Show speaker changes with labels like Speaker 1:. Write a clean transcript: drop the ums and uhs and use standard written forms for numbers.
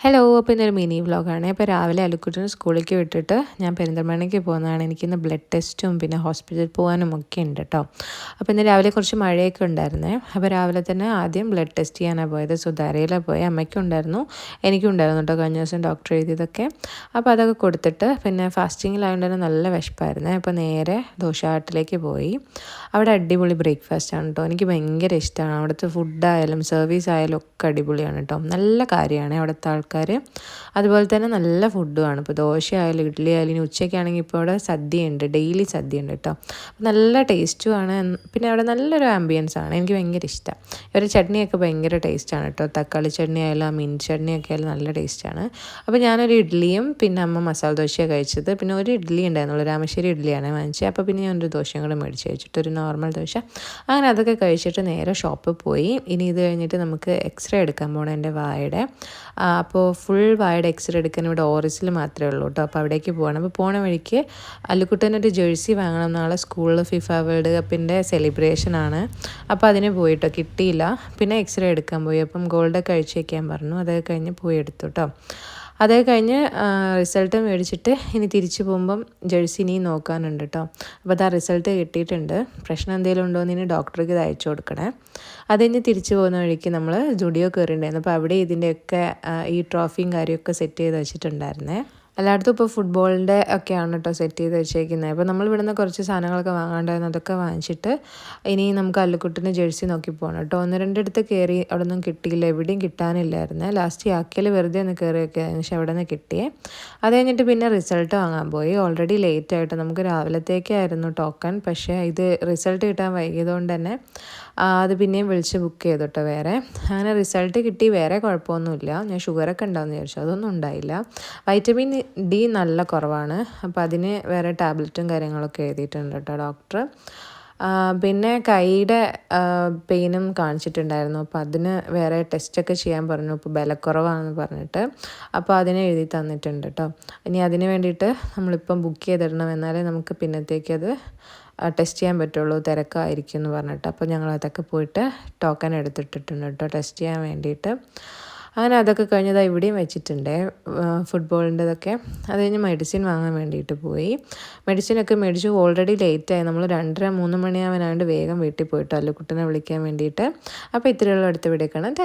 Speaker 1: Hello, അപ്പോൾ ഇന്നൊരു mini വ്ളോഗാണ്. ഇപ്പോൾ രാവിലെ അലുക്കുട്ടിനെ സ്കൂളിലേക്ക് വിട്ടിട്ട് ഞാൻ പെരിന്തൽമണ്ണയ്ക്ക് പോകുന്നതാണ്. എനിക്കിന്ന് ബ്ലഡ് ടെസ്റ്റും പിന്നെ ഹോസ്പിറ്റലിൽ പോകാനും ഒക്കെ ഉണ്ട് കേട്ടോ. അപ്പോൾ ഇന്ന് രാവിലെ കുറച്ച് മഴയൊക്കെ ഉണ്ടായിരുന്നേ. അപ്പോൾ രാവിലെ തന്നെ ആദ്യം ബ്ലഡ് ടെസ്റ്റ് ചെയ്യാനാണ് പോയത്. സുധാരയിലാണ് പോയത്. അമ്മയ്ക്കും ഉണ്ടായിരുന്നു, എനിക്കും ഉണ്ടായിരുന്നു കേട്ടോ കഴിഞ്ഞ ദിവസം ഡോക്ടർ എഴുതിയതൊക്കെ. അപ്പോൾ അതൊക്കെ കൊടുത്തിട്ട് പിന്നെ ഫാസ്റ്റിങ്ങിലായതുകൊണ്ട് തന്നെ നല്ല വിശപ്പായിരുന്നേ. അപ്പോൾ നേരെ ദോശാട്ടിലേക്ക് പോയി. അവിടെ അടിപൊളി ബ്രേക്ക്ഫാസ്റ്റ് ആണ് കേട്ടോ. എനിക്ക് ഭയങ്കര ഇഷ്ടമാണ്. അവിടുത്തെ ഫുഡായാലും സർവീസ് ആയാലും ഒക്കെ അടിപൊളിയാണ് കേട്ടോ. നല്ല കാര്യമാണ് അവിടുത്തെ ആൾക്കാർ. അതുപോലെ തന്നെ നല്ല ഫുഡുമാണ്. ഇപ്പോൾ ദോശയായാലും ഇഡ്ഡലി ആയാലും ഇനി ഉച്ചയ്ക്കാണെങ്കിൽ ഇപ്പോൾ അവിടെ സദ്യയുണ്ട്, ഡെയിലി സദ്യയുണ്ട് കേട്ടോ. നല്ല ടേസ്റ്റുമാണ്. പിന്നെ അവിടെ നല്ലൊരു ആംബിയൻസ് ആണ്. എനിക്ക് ഭയങ്കര ഇഷ്ടമാണ്. ഇവരുടെ ചട്നിയൊക്കെ ഭയങ്കര ടേസ്റ്റാണ് കേട്ടോ. തക്കാളി ചട്നി ആയാലും മിൻറ്റ് ചട്നിയൊക്കെ ആയാലും നല്ല ടേസ്റ്റാണ്. അപ്പോൾ ഞാനൊരു ഇഡ്ഡലിയും പിന്നെ അമ്മ മസാല ദോശയാണ് കഴിച്ചത്. പിന്നെ ഒരു ഇഡ്ഡലി ഉണ്ടായിരുന്നുള്ളൂ, രാമശ്ശേരി ഇഡ്ഡലിയാണ് വാങ്ങിച്ചത്. അപ്പോൾ പിന്നെ ഞാനൊരു ദോശയും കൂടെ മേടിച്ച് കഴിച്ചിട്ട് ഒരു നോർമൽ ദോശ. അങ്ങനെ അതൊക്കെ കഴിച്ചിട്ട് നേരെ ഷോപ്പിൽ പോയി. ഇനി ഇത് കഴിഞ്ഞിട്ട് നമുക്ക് എക്സ്റേ എടുക്കാൻ പോകണം എൻ്റെ വായുടെ. അപ്പോൾ ഫുൾ വായുടെ എക്സ്റേ എടുക്കാൻ ഇവിടെ ഓറിസിൽ മാത്രമേ ഉള്ളൂ കേട്ടോ. അപ്പോൾ അവിടേക്ക് പോകണം. അപ്പോൾ പോണ വഴിക്ക് അല്ലുക്കുട്ടനൊരു ജേഴ്സി വാങ്ങണം. നാളെ സ്കൂളിൽ ഫിഫ വേൾഡ് കപ്പിൻ്റെ സെലിബ്രേഷനാണ്. അപ്പോൾ അതിന് പോയിട്ടോ, കിട്ടിയില്ല. പിന്നെ എക്സ്റേ എടുക്കാൻ പോയി. അപ്പം ഗോൾഡൊക്കെ അഴിച്ച് വയ്ക്കാൻ പറഞ്ഞു. അതൊക്കെ കഴിഞ്ഞ് പോയി എടുത്തു കേട്ടോ. അതൊക്കെ കഴിഞ്ഞ് റിസൾട്ട് മേടിച്ചിട്ട് ഇനി തിരിച്ചു പോകുമ്പം ജേഴ്സി ഇനിയും നോക്കാനുണ്ട് കേട്ടോ. അപ്പോൾ അതാ റിസൾട്ട് കിട്ടിയിട്ടുണ്ട്. പ്രശ്നം എന്തെങ്കിലും ഉണ്ടോ എന്ന് ഇനി ഡോക്ടർക്ക് ഇത് അയച്ചു കൊടുക്കണേ. അത് കഴിഞ്ഞ് തിരിച്ചു പോകുന്ന വഴിക്ക് നമ്മൾ സ്റ്റുഡിയോ കയറിയിട്ടുണ്ടായിരുന്നു. അപ്പോൾ അവിടെ ഇതിൻ്റെയൊക്കെ ഈ ട്രോഫിയും കാര്യമൊക്കെ സെറ്റ് ചെയ്ത് വെച്ചിട്ടുണ്ടായിരുന്നേ. എല്ലായിടത്തും ഇപ്പോൾ ഫുട്ബോളിൻ്റെ ഒക്കെയാണ് കേട്ടോ സെറ്റ് ചെയ്ത് വെച്ചേക്കുന്നത്. അപ്പോൾ നമ്മൾ ഇവിടുന്ന് കുറച്ച് സാധനങ്ങളൊക്കെ വാങ്ങാണ്ടായിരുന്നു. അതൊക്കെ വാങ്ങിച്ചിട്ട് ഇനി നമുക്ക് അല്ലുക്കുട്ടിന് ജേഴ്സി നോക്കി പോകണം കേട്ടോ. 1-2 കയറി അവിടെ ഒന്നും കിട്ടിയില്ല, എവിടെയും കിട്ടാനില്ലായിരുന്നു. ലാസ്റ്റ് ആക്കിയാൽ വെറുതെ ഒന്ന് കയറിയൊക്കെ പക്ഷേ അവിടെ നിന്ന് കിട്ടിയേ. അത് കഴിഞ്ഞിട്ട് പിന്നെ റിസൾട്ട് വാങ്ങാൻ പോയി. ഓൾറെഡി ലേറ്റ് ആയിട്ട് നമുക്ക് രാവിലത്തേക്കായിരുന്നു ടോക്കൺ. പക്ഷേ ഇത് റിസൾട്ട് കിട്ടാൻ വൈകിയതുകൊണ്ട് തന്നെ അത് പിന്നെയും വിളിച്ച് ബുക്ക് ചെയ്തു കേട്ടോ വേറെ. അങ്ങനെ റിസൾട്ട് കിട്ടി, വേറെ കുഴപ്പമൊന്നുമില്ല. ഞാൻ ഷുഗറൊക്കെ ഉണ്ടാവുമെന്ന് വിചാരിച്ചു, അതൊന്നും ഉണ്ടായില്ല. വൈറ്റമിൻ ഡി നല്ല കുറവാണ്. അപ്പോൾ അതിന് വേറെ ടാബ്ലറ്റും കാര്യങ്ങളൊക്കെ എഴുതിയിട്ടുണ്ട് കേട്ടോ ഡോക്ടർ. പിന്നെ കൈയുടെ പെയിനും കാണിച്ചിട്ടുണ്ടായിരുന്നു. അപ്പോൾ അതിന് വേറെ ടെസ്റ്റൊക്കെ ചെയ്യാൻ പറഞ്ഞു. ഇപ്പോൾ ബലക്കുറവാണെന്ന് പറഞ്ഞിട്ട്. അപ്പോൾ അതിനെ എഴുതി തന്നിട്ടുണ്ട് കേട്ടോ. ഇനി അതിന് വേണ്ടിയിട്ട് നമ്മളിപ്പം ബുക്ക് ചെയ്തിടണം, എന്നാലേ നമുക്ക് പിന്നത്തേക്കത് ടെസ്റ്റ് ചെയ്യാൻ പറ്റുള്ളൂ. തിരക്കായിരിക്കും എന്ന് പറഞ്ഞിട്ട്. അപ്പോൾ ഞങ്ങൾ അതൊക്കെ പോയിട്ട് ടോക്കൺ എടുത്തിട്ടിട്ടുണ്ട് കേട്ടോ ടെസ്റ്റ് ചെയ്യാൻ വേണ്ടിയിട്ട്. അങ്ങനെ അതൊക്കെ കഴിഞ്ഞതായി ഇവിടെയും വെച്ചിട്ടുണ്ട് ഫുട്ബോളിൻ്റെതൊക്കെ. അത് കഴിഞ്ഞ് മെഡിസിൻ വാങ്ങാൻ വേണ്ടിയിട്ട് പോയി. മെഡിസിനൊക്കെ മേടിച്ചു. ഓൾറെഡി ലേറ്റായി. നമ്മൾ 2:30-3 മണിയാവാനായിട്ട് വേഗം വീട്ടിൽ പോയിട്ട് അല്ലുക്കുട്ടനെ വിളിക്കാൻ വേണ്ടിയിട്ട്. അപ്പോൾ ഇത്രയുള്ള അടുത്ത വീഡിയോ കാണാം.